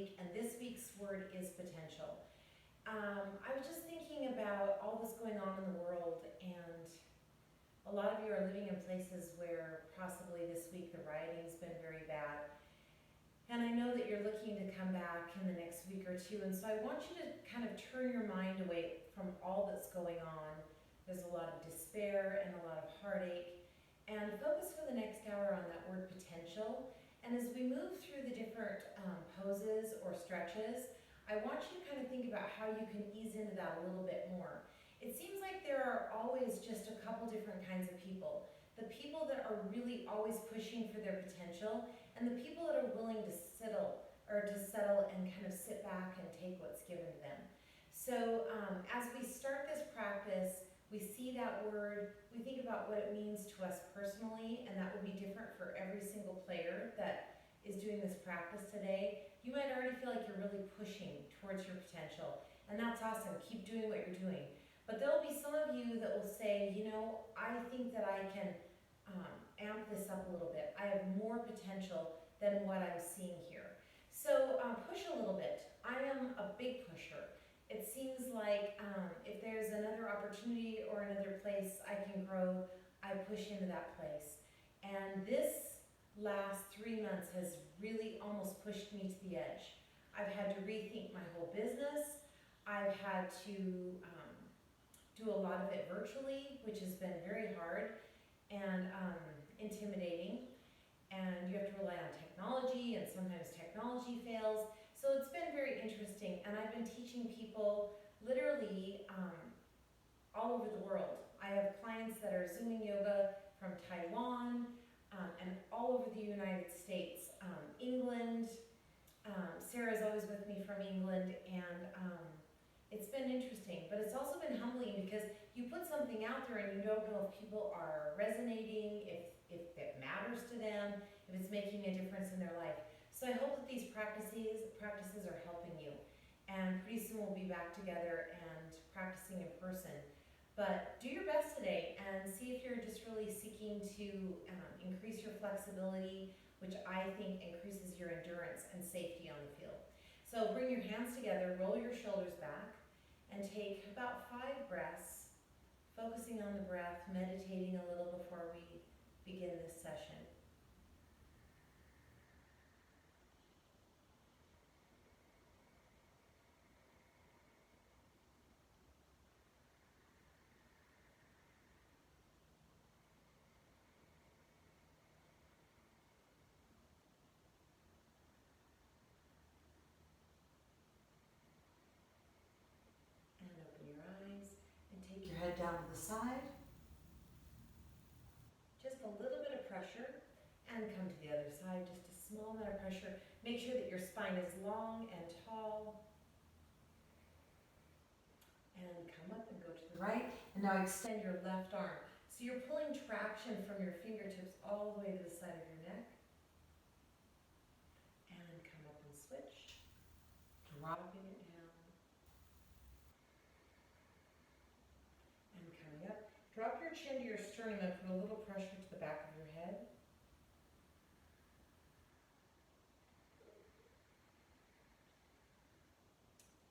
week, and this week's word is potential. I was just thinking about all this going on in the world, and a lot of you are living in places where possibly this week the rioting's been very bad. And I know that you're looking to come back in the next week or two, and so I want you to kind of turn your mind away from all that's going on. There's a lot of despair and a lot of heartache, and focus for the next hour on that word potential. And as we move through the different poses or stretches, I want you to kind of think about how you can ease into that a little bit more. It seems like there are always just a couple different kinds of people. The people that are really always pushing for their potential, and the people that are willing to settle and kind of sit back and take what's given to them. So as we start this practice, we see that word, we think about what it means to us personally, and that will be different for every single player that is doing this practice today. You might already feel like you're really pushing towards your potential, and that's awesome. Keep doing what you're doing. But there will be some of you that will say, you know, I think that I can amp this up a little bit. I have more potential than what I'm seeing here. So push a little bit. I am a big pusher. It seems like if there's another opportunity or another place I can grow, I push into that place. And this last 3 months has really almost pushed me to the edge. I've had to rethink my whole business. I've had to do a lot of it virtually, which has been very hard and intimidating. And you have to rely on technology, and sometimes technology fails. So it's been very interesting, and I've been teaching people literally all over the world. I have clients that are Zooming yoga from Taiwan and all over the United States, England. Sarah's always with me from England, and it's been interesting, but it's also been humbling because you put something out there and you don't know if people are resonating, if it matters to them, if it's making a difference in their life. So I hope that these practices are helping you. And pretty soon we'll be back together and practicing in person. But do your best today and see if you're just really seeking to increase your flexibility, which I think increases your endurance and safety on the field. So bring your hands together, roll your shoulders back, and take about 5 breaths, focusing on the breath, meditating a little before we begin this session. And open your eyes and take your head down to the side. Just a little bit of pressure, and come to the other side, just a small amount of pressure. Make sure that your spine is long and tall. And come up and go to the right. And now extend your left arm. So you're pulling traction from your fingertips all the way to the side of your neck. And come up and switch. Dropping it down. And coming up. Drop your chin to your sternum and put a little pressure to the back of your head.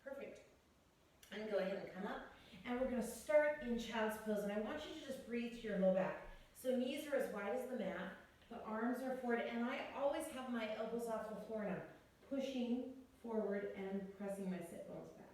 Perfect. And go ahead and come up. And we're going to start in child's pose. And I want you to just breathe to your low back. So knees are as wide as the mat. The arms are forward. And I always have my elbows off the floor, and I'm pushing forward and pressing my sit bones back.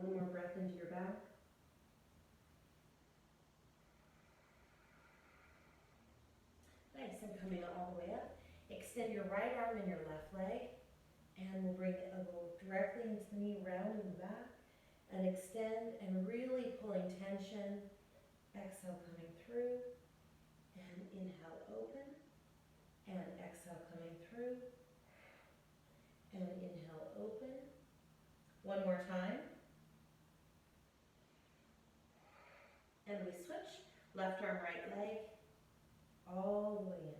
One more breath into your back. Nice, and coming all the way up. Extend your right arm and your left leg, and we'll bring the elbow directly into the knee, round in the back, and extend and really pulling tension. Exhale coming through, and inhale open, and exhale coming through, and inhale open. One more time. And we switch. Left arm, right leg, all the way in.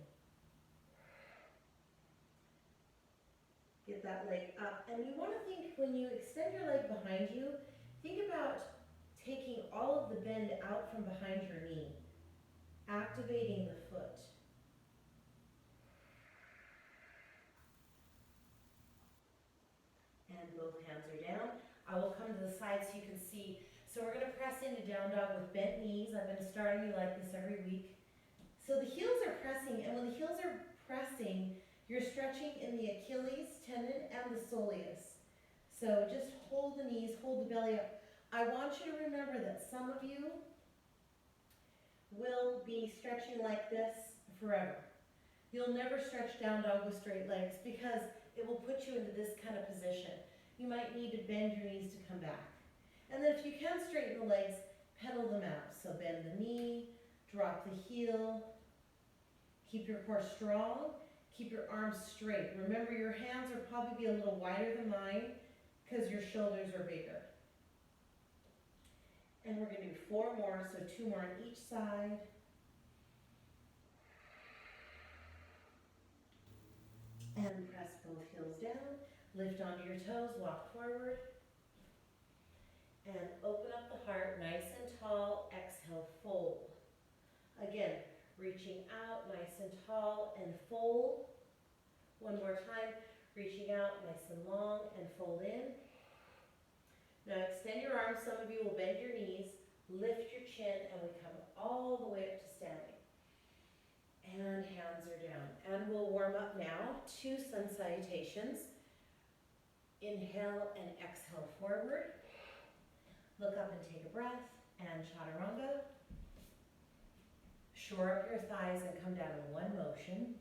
get that leg up. And you want to think, when you extend your leg behind you, think about taking all of the bend out from behind your knee, activating the foot. And both hands are down. I will come to the side so you can see. So we're going to press into down dog with bent knees. I'm going to start you like this every week. So the heels are pressing, and when the heels are pressing, you're stretching in the Achilles tendon and the soleus. So just hold the knees, hold the belly up. I want you to remember that some of you will be stretching like this forever. You'll never stretch down dog with straight legs because it will put you into this kind of position. You might need to bend your knees to come back. And then if you can straighten the legs, pedal them out. So bend the knee, drop the heel, keep your core strong, keep your arms straight. Remember, your hands will probably be a little wider than mine because your shoulders are bigger. And we're going to do 4 more, so 2 more on each side. And press both heels down, lift onto your toes, walk forward. And open up the heart, nice and tall, exhale, fold. Again, reaching out, nice and tall, and fold. One more time, reaching out, nice and long, and fold in. Now extend your arms, some of you will bend your knees, lift your chin, and we come all the way up to standing. And hands are down. And we'll warm up now, 2 sun salutations. Inhale and exhale forward. Look up and take a breath, and chaturanga. Shore up your thighs and come down in one motion.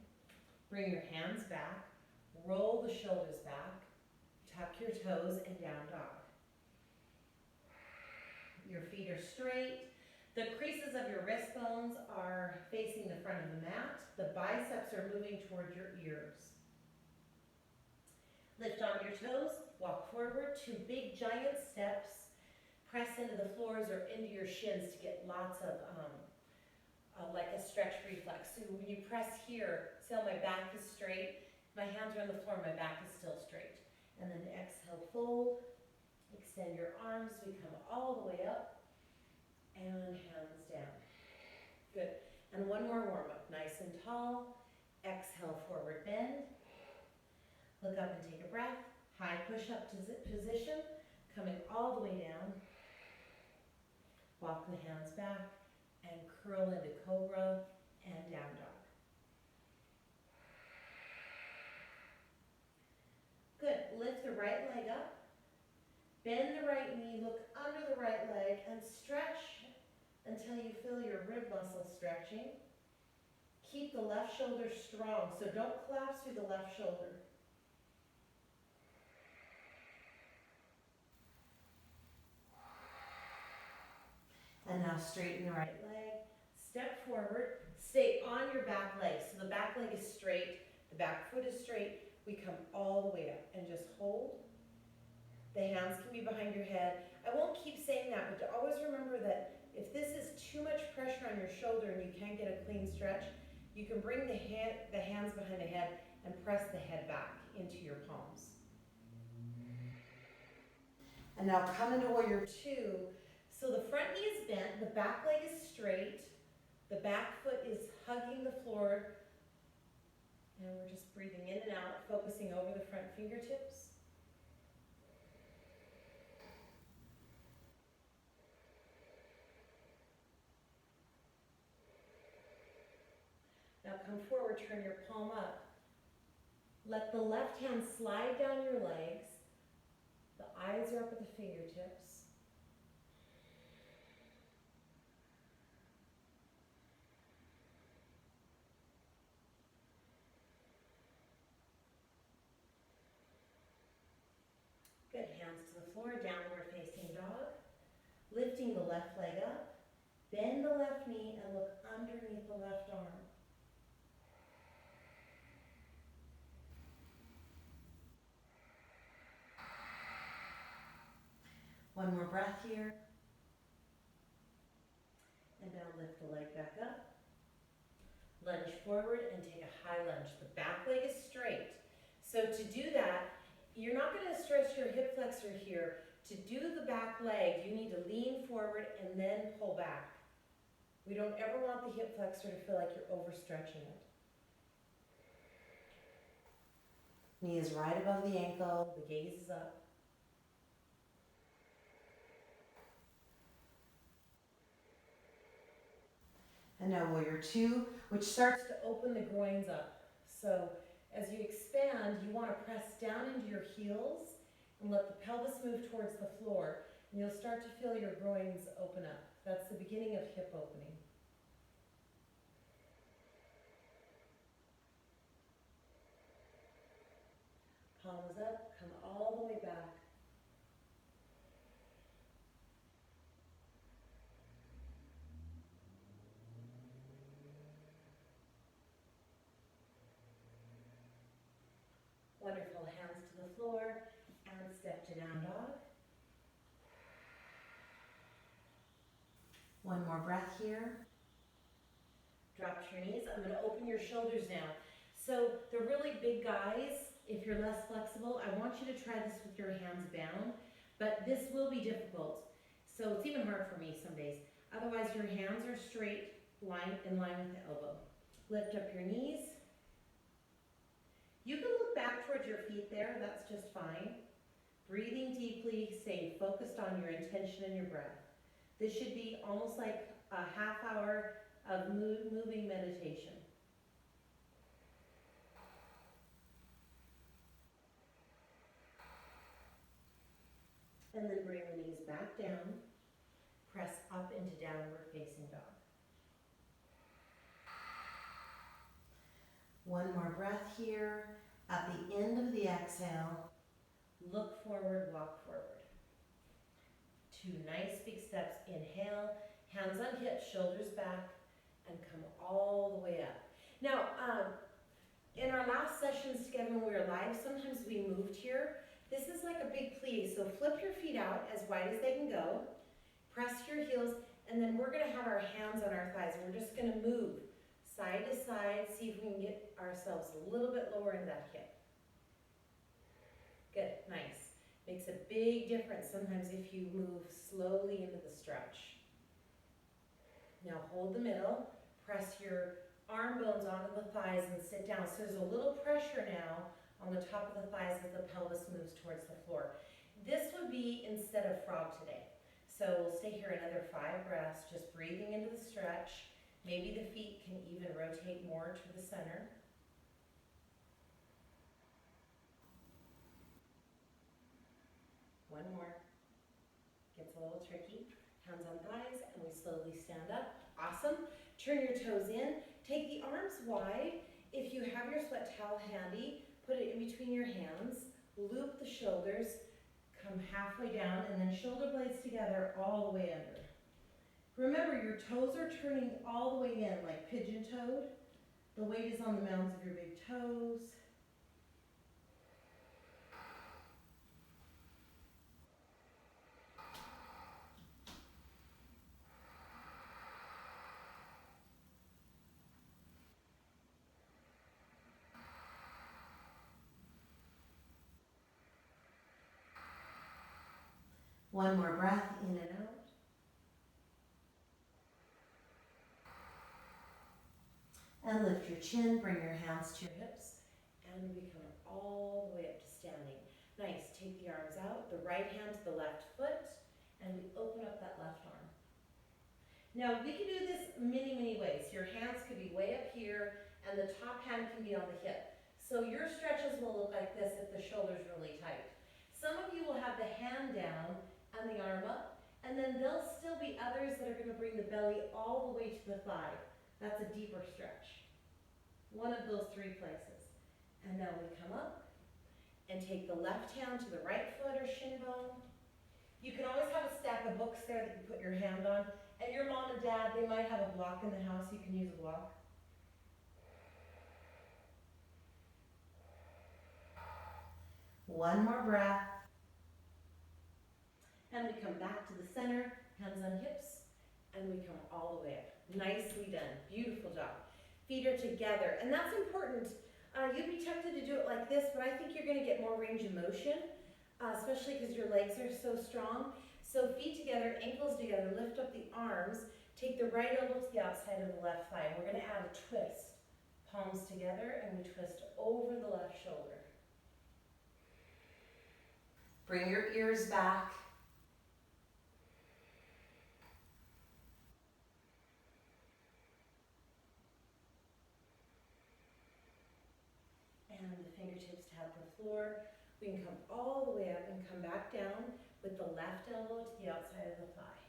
Bring your hands back, roll the shoulders back, tuck your toes, and down dog. Your feet are straight. The creases of your wrist bones are facing the front of the mat. The biceps are moving towards your ears. Lift on your toes, walk forward, 2 big giant steps. Press into the floors or into your shins to get lots of like a stretch reflex. So when you press here, see how my back is straight, my hands are on the floor, my back is still straight. And then exhale, fold, extend your arms, we come all the way up, and hands down. Good. And one more warm up, nice and tall. Exhale, forward bend. Look up and take a breath. High push up to position, coming all the way down. Walk the hands back and curl into cobra and down dog. Good. Lift the right leg up. Bend the right knee, look under the right leg, and stretch until you feel your rib muscle stretching. Keep the left shoulder strong, so don't collapse through the left shoulder. And now straighten the right leg. Step forward. Stay on your back leg. So the back leg is straight. The back foot is straight. We come all the way up and just hold. The hands can be behind your head. I won't keep saying that, but always remember that if this is too much pressure on your shoulder and you can't get a clean stretch, you can bring the hands behind the head and press the head back into your palms. And now come into warrior 2. So the front knee is bent, the back leg is straight, the back foot is hugging the floor, and we're just breathing in and out, focusing over the front fingertips. Now come forward, turn your palm up. Let the left hand slide down your legs. The eyes are up at the fingertips. Good, hands to the floor, downward facing dog. Lifting the left leg up. Bend the left knee and look underneath the left arm. One more breath here. And now lift the leg back up. Lunge forward and take a high lunge. The back leg is straight. So to do that, your hip flexor here. To do the back leg, you need to lean forward and then pull back. We don't ever want the hip flexor to feel like you're overstretching it. Knee is right above the ankle, the gaze is up. And now warrior two, which starts to open the groins up. So as you expand, you want to press down into your heels and let the pelvis move towards the floor. And you'll start to feel your groins open up. That's the beginning of hip opening. Palms up, come all the way back. Wonderful, hands to the floor and step to down dog. One more breath here. Drop to your knees. I'm going to open your shoulders now. So the really big guys, if you're less flexible, I want you to try this with your hands bound, but this will be difficult. So it's even hard for me some days. Otherwise, your hands are straight, in line with the elbow. Lift up your knees. You can look back towards your feet there, that's just fine. Breathing deeply, staying focused on your intention and your breath. This should be almost like a half hour of moving meditation. And then bring the knees back down. Press up into downward facing dog. One more breath here. At the end of the exhale, look forward, walk forward. Two nice big steps. Inhale, hands on hips, shoulders back, and come all the way up. Now, in our last sessions together when we were live, sometimes we moved here. This is like a big plie, so flip your feet out as wide as they can go. Press your heels, and then we're gonna have our hands on our thighs, and we're just gonna move side to side, see if we can get ourselves a little bit lower in that hip. Good, nice. Makes a big difference sometimes if you move slowly into the stretch. Now hold the middle, press your arm bones onto the thighs and sit down. So there's a little pressure now on the top of the thighs as the pelvis moves towards the floor. This would be instead of frog today. So we'll stay here another 5 breaths, just breathing into the stretch. Maybe the feet can even rotate more to the center. One more. Gets a little tricky. Hands on thighs, and we slowly stand up. Awesome. Turn your toes in. Take the arms wide. If you have your sweat towel handy, put it in between your hands. Loop the shoulders. Come halfway down, and then shoulder blades together all the way under. Remember, your toes are turning all the way in, like pigeon-toed. The weight is on the mounds of your big toes. One more breath, in and out. And lift your chin, bring your hands to your hips, and we come all the way up to standing. Nice, take the arms out, the right hand to the left foot, and we open up that left arm. Now we can do this many ways. Your hands could be way up here, and the top hand can be on the hip. So your stretches will look like this if the shoulder's really tight. Some of you will have the hand down and the arm up, and then there'll still be others that are going to bring the belly all the way to the thigh. That's a deeper stretch. One of those 3 places. And now we come up and take the left hand to the right foot or shin bone. You can always have a stack of books there that you put your hand on. And your mom and dad, they might have a block in the house. You can use a block. One more breath. And we come back to the center, hands on hips, and we come all the way up. Nicely done. Beautiful job. Feet are together, and that's important. You'd be tempted to do it like this, but I think you're going to get more range of motion especially because your legs are so strong. So feet together, ankles together, lift up the arms, take the right elbow to the outside of the left thigh. We're gonna add a twist. Palms together and we twist over the left shoulder. Bring your ears back. And the fingertips tap the floor. We can come all the way up and come back down with the left elbow to the outside of the thigh.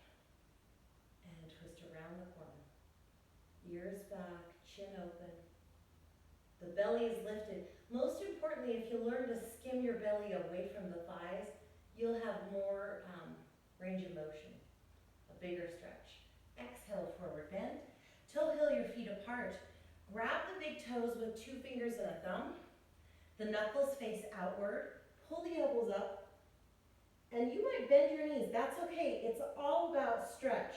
And twist around the corner. Ears back, chin open. The belly is lifted. Most importantly, if you learn to skim your belly away from the thighs, you'll have more range of motion, a bigger stretch. Exhale, forward bend. Toe heel your feet apart. Grab the big toes with 2 fingers and a thumb. The knuckles face outward. Pull the elbows up. And you might bend your knees. That's okay. It's all about stretch.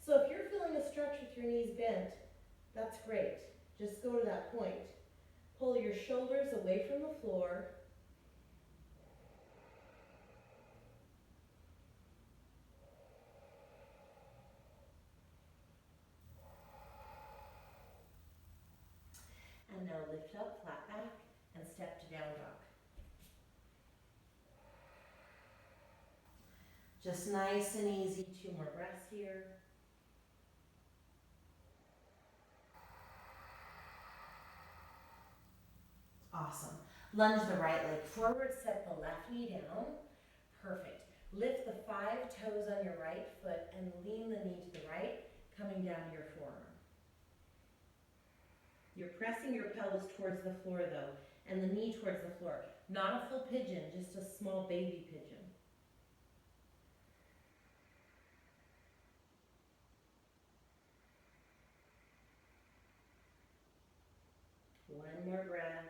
So if you're feeling a stretch with your knees bent, that's great. Just go to that point. Pull your shoulders away from the floor. And now lift up, flat back, and step to down dog. Just nice and easy. 2 more breaths here. Awesome. Lunge the right leg forward, set the left knee down. Perfect. Lift the 5 toes on your right foot and lean the knee to the right, coming down to your forearm. You're pressing your pelvis towards the floor though, and the knee towards the floor. Not a full pigeon, just a small baby pigeon. One more breath.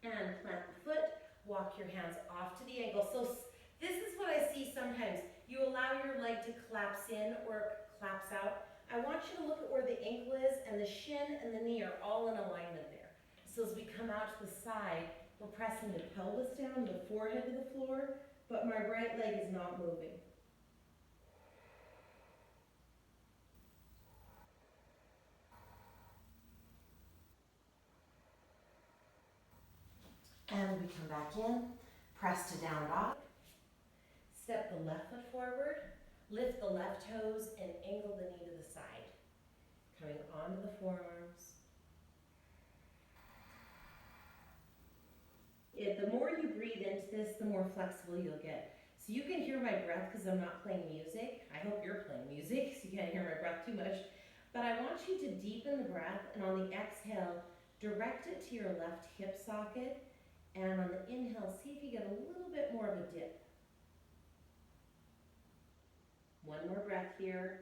And plant the foot, walk your hands off to the ankle. So this is what I see sometimes. You allow your leg to collapse in or collapse out. I want you to look at where the ankle is, and the shin and the knee are all in alignment there. So as we come out to the side, we're pressing the pelvis down, the forehead to the floor, but my right leg is not moving. And we come back in, press to down dog. Step the left foot forward, lift the left toes and angle the knee to the side. Coming onto the forearms. The more you breathe into this, the more flexible you'll get. So you can hear my breath because I'm not playing music. I hope you're playing music so you can't hear my breath too much. But I want you to deepen the breath, and on the exhale, direct it to your left hip socket. And on the inhale, see if you get a little bit more of a dip. One more breath here.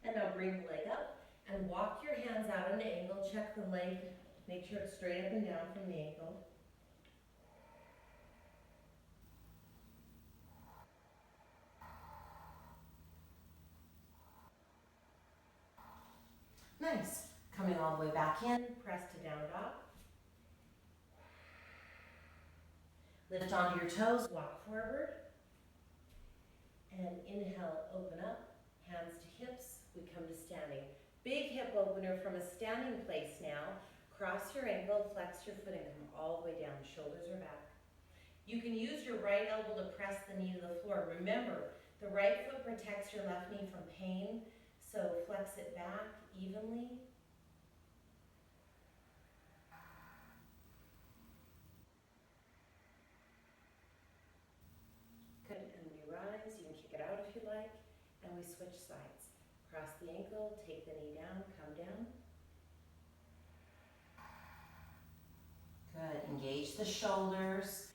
And now bring the leg up and walk your hands out on an angle. Check the leg. Make sure it's straight up and down from the ankle. Nice. Coming all the way back in, press to down dog. Lift onto your toes, walk forward. And inhale, open up, hands to hips. We come to standing. Big hip opener from a standing place now. Cross your ankle, flex your foot, and come all the way down. Shoulders are back. You can use your right elbow to press the knee to the floor. Remember, the right foot protects your left knee from pain, so flex it back evenly. Good, and we rise. You can kick it out if you like, and we switch sides. Cross the ankle, take the knee down, come down. Good, engage the shoulders.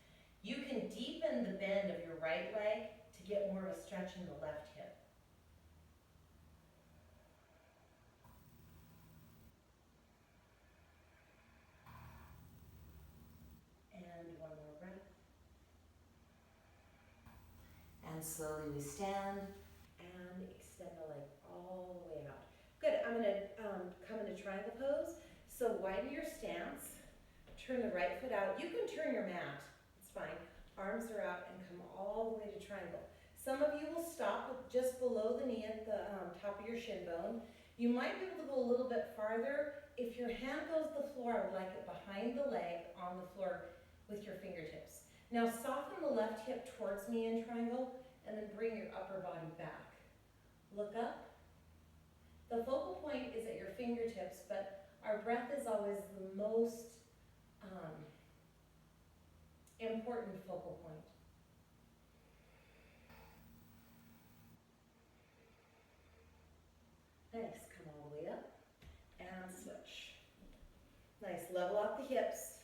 You can deepen the bend of your right leg to get more of a stretch in the left hip. And one more breath. And slowly we stand and extend the leg all the way out. Good, I'm gonna come into triangle pose. So widen your stance. turn the right foot out. You can turn your mat, it's fine. Arms are out and come all the way to triangle. Some of you will stop just below the knee at the top of your shin bone. You might be able to go a little bit farther. If your hand goes to the floor, I would like it behind the leg on the floor with your fingertips. Now soften the left hip towards me in triangle and then bring your upper body back. Look up. The focal point is at your fingertips, but our breath is always the most important focal point. Nice, come all the way up and switch. Nice, level out the hips,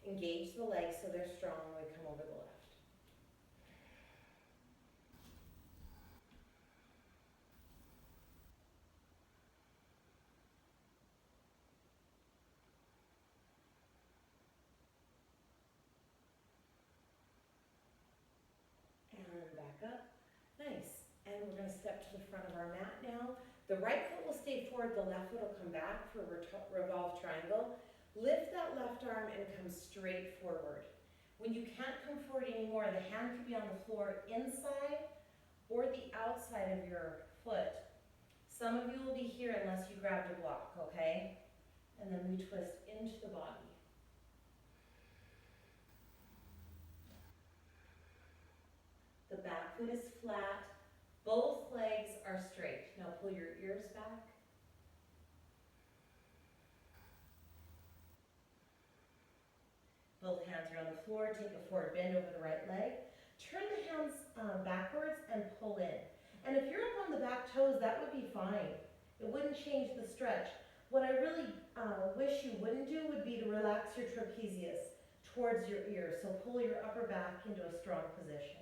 engage the legs so they're strong when we come over the left. And back up, nice. And we're gonna step to the front of our mat now. The right foot will stay forward, the left foot will come back for revolve triangle. Lift that left arm and come straight forward. When you can't come forward anymore, the hand could be on the floor inside or the outside of your foot. Some of you will be here unless you grabbed a block, okay? And then we twist into the body. The back foot is flat. Both legs are straight. Now pull your ears back. Both hands are on the floor. Take a forward bend over the right leg. Turn the hands backwards and pull in. And if you're up on the back toes, that would be fine. It wouldn't change the stretch. What I really wish you wouldn't do would be to relax your trapezius towards your ears. So pull your upper back into a strong position.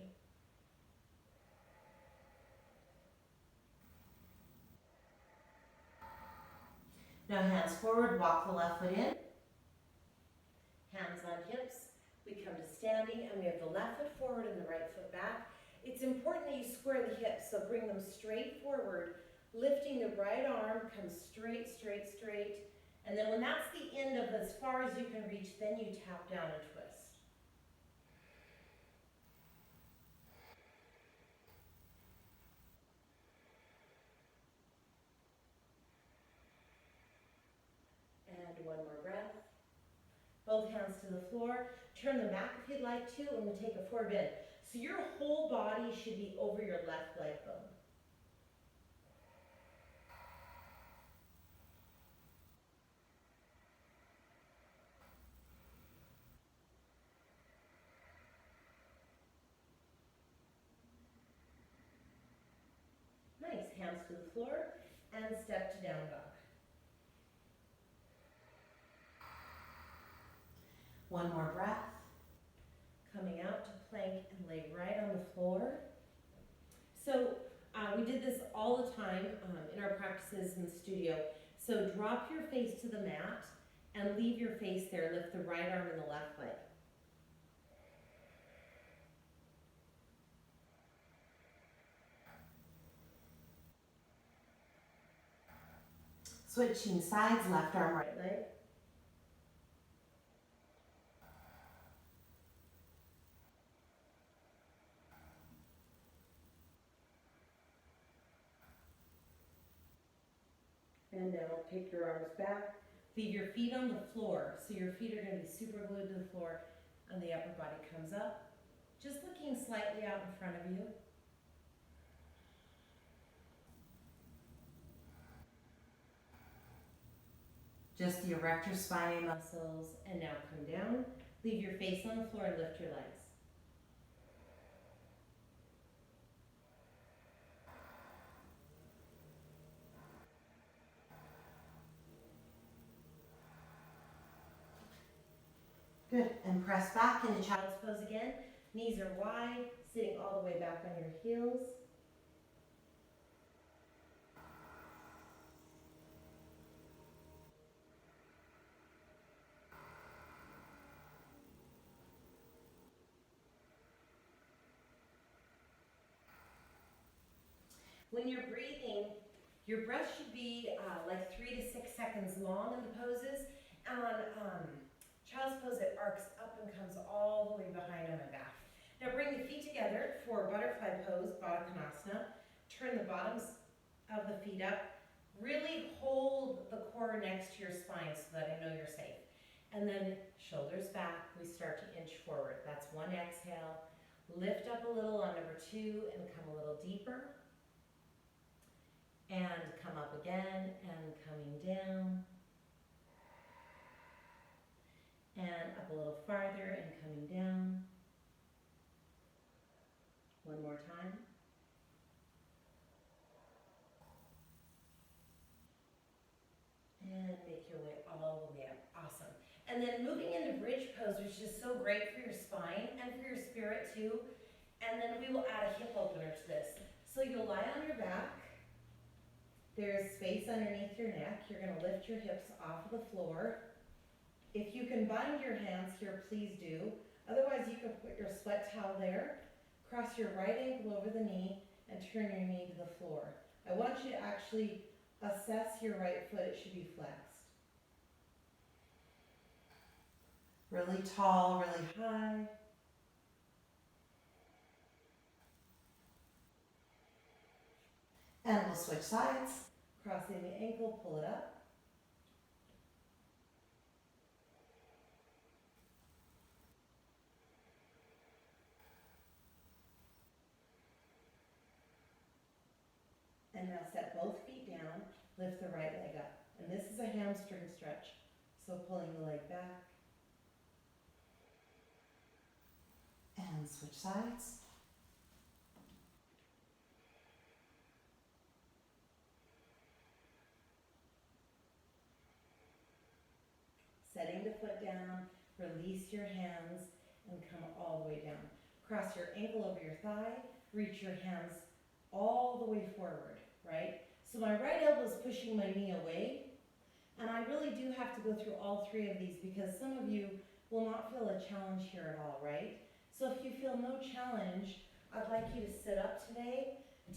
Now hands forward, walk the left foot in. Hands on hips. We come to standing and we have the left foot forward and the right foot back. It's important that you square the hips, so bring them straight forward, lifting the right arm, come straight, straight, straight. And then when that's the end of as far as you can reach, then you tap down and twist. And one more breath. Both hands to the floor. Turn them back if you'd like to, and we'll take a forward bend. So your whole body should be over your left leg bone. Nice, hands to the floor, and step to down dog. One more breath. Coming out to plank and lay right on the floor. So we did this all the time in our practices in the studio. So drop your face to the mat and leave your face there. Lift the right arm and the left leg. Switching sides, left arm, right leg. And now take your arms back. Leave your feet on the floor. So your feet are going to be super glued to the floor and the upper body comes up. Just looking slightly out in front of you. Just the erector spinae muscles. And now come down. Leave your face on the floor and lift your legs. Good, and press back into child's pose again. Knees are wide, sitting all the way back on your heels. When you're breathing, your breath should be like 3 to 6 seconds long in the poses. On child's pose at for butterfly pose, Baddha Konasana. Turn the bottoms of the feet up. Really hold the core next to your spine so that I know you're safe. And then shoulders back, we start to inch forward. That's one exhale. Lift up a little on number 2 and come a little deeper. And come up again and coming down. And up a little farther and coming down. One more time. And make your way all the way up. Awesome. And then moving into bridge pose, which is so great for your spine and for your spirit too. And then we will add a hip opener to this. So you'll lie on your back. There's space underneath your neck. You're going to lift your hips off of the floor. If you can bind your hands here, please do. Otherwise, you can put your sweat towel there, cross your right ankle over the knee, and turn your knee to the floor. I want you to actually assess your right foot. It should be flexed. Really tall, really high. And we'll switch sides. Crossing the ankle, pull it up. And now set both feet down, lift the right leg up. And this is a hamstring stretch, so pulling the leg back. And switch sides. Setting the foot down, release your hands, and come all the way down. Cross your ankle over your thigh, reach your hands all the way forward, right? So my right elbow is pushing my knee away, and I really do have to go through all 3 of these because some of you will not feel a challenge here at all, right? So if you feel no challenge, I'd like you to sit up today,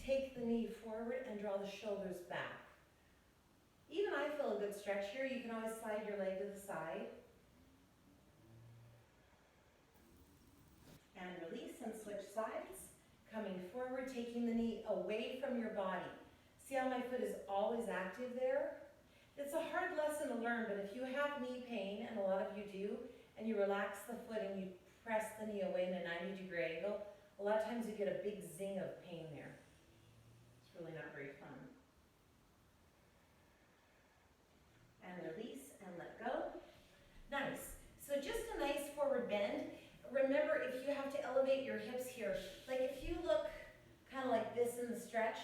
take the knee forward, and draw the shoulders back. Even I feel a good stretch here. You can always slide your leg to the side. And release and switch sides. Coming forward, taking the knee away from your body. See how my foot is always active there? It's a hard lesson to learn, but if you have knee pain, and a lot of you do, and you relax the foot and you press the knee away in a 90-degree angle, a lot of times you get a big zing of pain there. It's really not very fun. And release and let go. Nice. So just a nice forward bend. Remember, if you have to elevate your hips here, like if you look kind of like this in the stretch,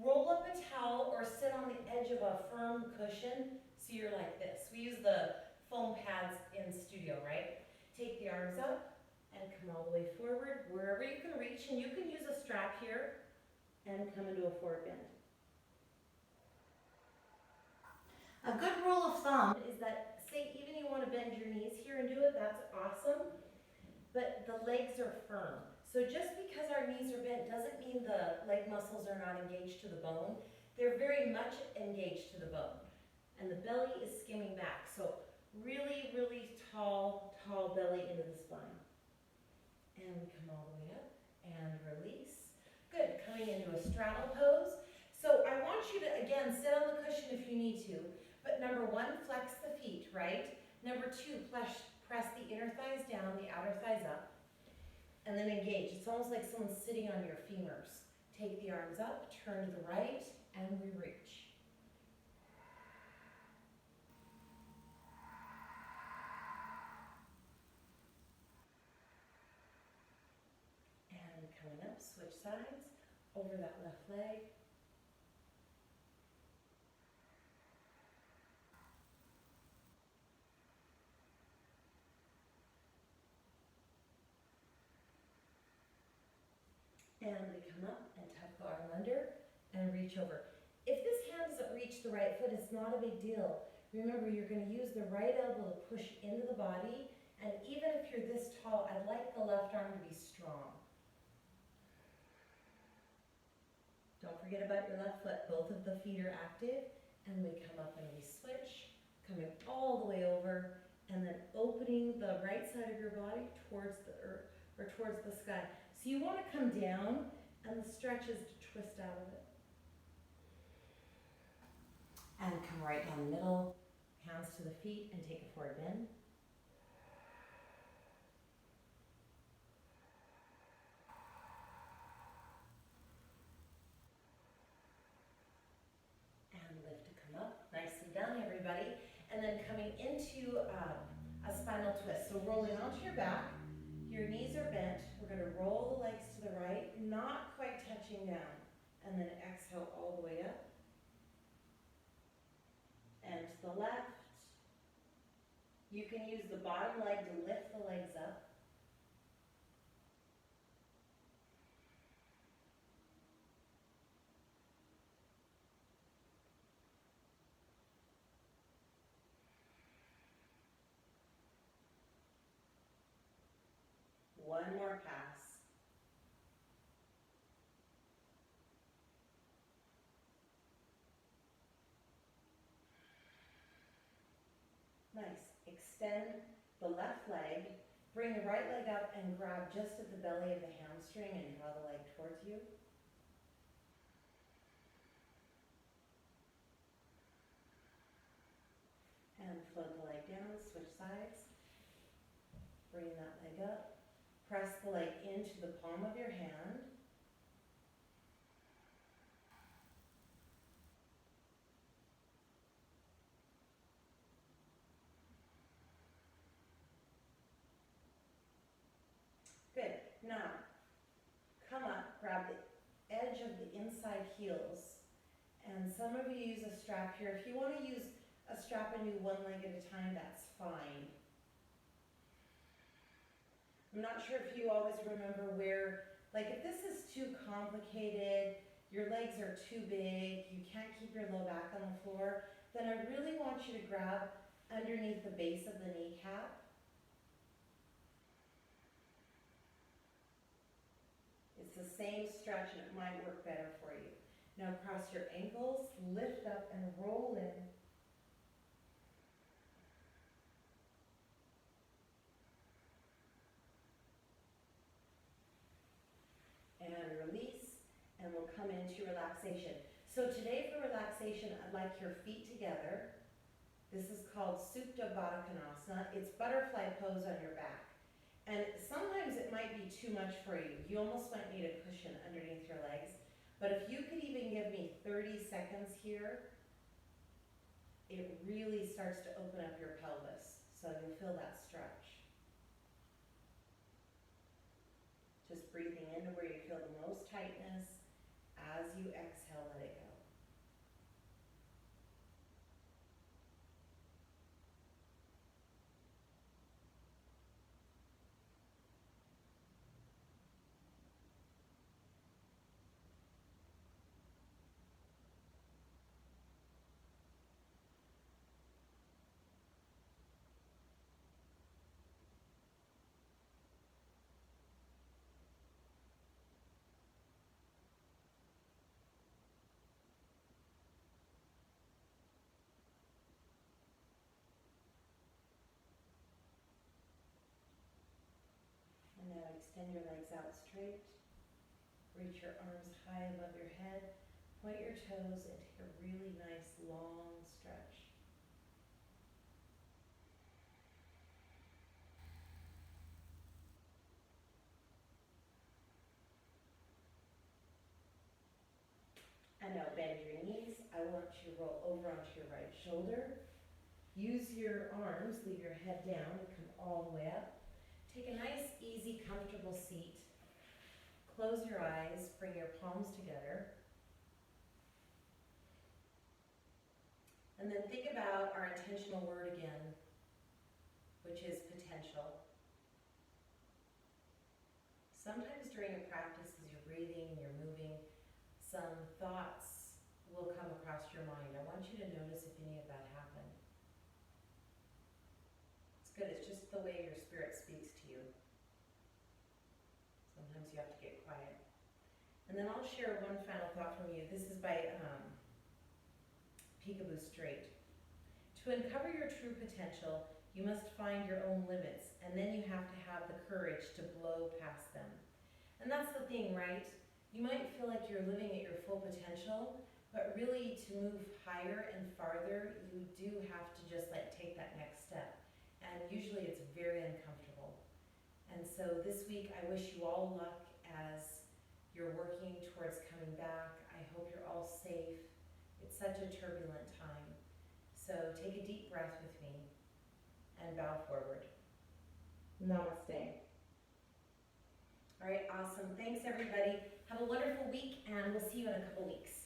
roll up a towel or sit on the edge of a firm cushion so you're like this. We use the foam pads in studio, right? Take the arms up and come all the way forward wherever you can reach, and you can use a strap here and come into a forward bend. A good rule of thumb is that, say even you want to bend your knees here and do it, that's awesome, but the legs are firm. So just because our knees are bent doesn't mean the leg muscles are not engaged to the bone. They're very much engaged to the bone. And the belly is skimming back. So really, really tall, tall belly into the spine. And we come all the way up and release. Good, coming into a straddle pose. So I want you to, again, sit on the cushion if you need to. But number 1, flex the feet, right? Number 2, press the inner thighs down, the outer thighs up. And then engage. It's almost like someone's sitting on your femurs. Take the arms up, turn to the right, and we reach. And coming up, switch sides, over that left leg. And we come up and tuck the arm under and reach over. If this hand doesn't reach the right foot, it's not a big deal. Remember, you're going to use the right elbow to push into the body, and even if you're this tall, I'd like the left arm to be strong. Don't forget about your left foot. Both of the feet are active, and we come up and we switch, coming all the way over, and then opening the right side of your body towards the earth, or towards the sky. So you want to come down, and the stretch is to twist out of it. And come right down the middle, hands to the feet, and take a forward bend. And lift to come up. Nicely done, everybody. And then coming into a spinal twist. So rolling onto your back, your knees are bent. We're going to roll the legs to the right, not quite touching down. And then exhale all the way up. And to the left. You can use the bottom leg to lift the legs up. One more pass. Nice. Extend the left leg. Bring the right leg up and grab just at the belly of the hamstring and draw the leg towards you. And float the leg down, switch sides. Bring that leg up. Press the leg into the palm of your hand. Good. Now, come up, grab the edge of the inside heels. And some of you use a strap here. If you want to use a strap and do one leg at a time, that's fine. I'm not sure if you always remember where, like if this is too complicated, your legs are too big, you can't keep your low back on the floor, then I really want you to grab underneath the base of the kneecap. It's the same stretch and it might work better for you. Now cross your ankles, lift up and roll in. And release, and we'll come into relaxation. So today for relaxation, I'd like your feet together. This is called Supta Baddha Konasana. It's butterfly pose on your back. And sometimes it might be too much for you. You almost might need a cushion underneath your legs. But if you could even give me 30 seconds here, it really starts to open up your pelvis. So you'll feel that stretch. Just breathing into where you feel the most tightness. As you exhale, let it go. And now extend your legs out straight. Reach your arms high above your head. Point your toes and take a really nice long stretch. And now bend your knees. I want you to roll over onto your right shoulder. Use your arms, leave your head down and come all the way up. Take a nice, easy, comfortable seat. Close your eyes, bring your palms together. And then think about our intentional word again, which is potential. Sometimes during a practice, as you're breathing and you're moving, some thoughts will come across your mind. I want you to notice if any of that happened. It's good, it's just the way your spirit speaks to you. Sometimes you have to get quiet. And then I'll share one final thought from you. This is by Peekaboo Straight. To uncover your true potential, You must find your own limits, and then you have to have the courage to blow past them. And that's the thing, right? You might feel like you're living at your full potential, but really to move higher and farther, you do have to just like take that next step. And usually it's very uncomfortable. And so this week, I wish you all luck as you're working towards coming back. I hope you're all safe. It's such a turbulent time. So take a deep breath with me and bow forward. Namaste. All right, awesome. Thanks, everybody. Have a wonderful week, and we'll see you in a couple weeks.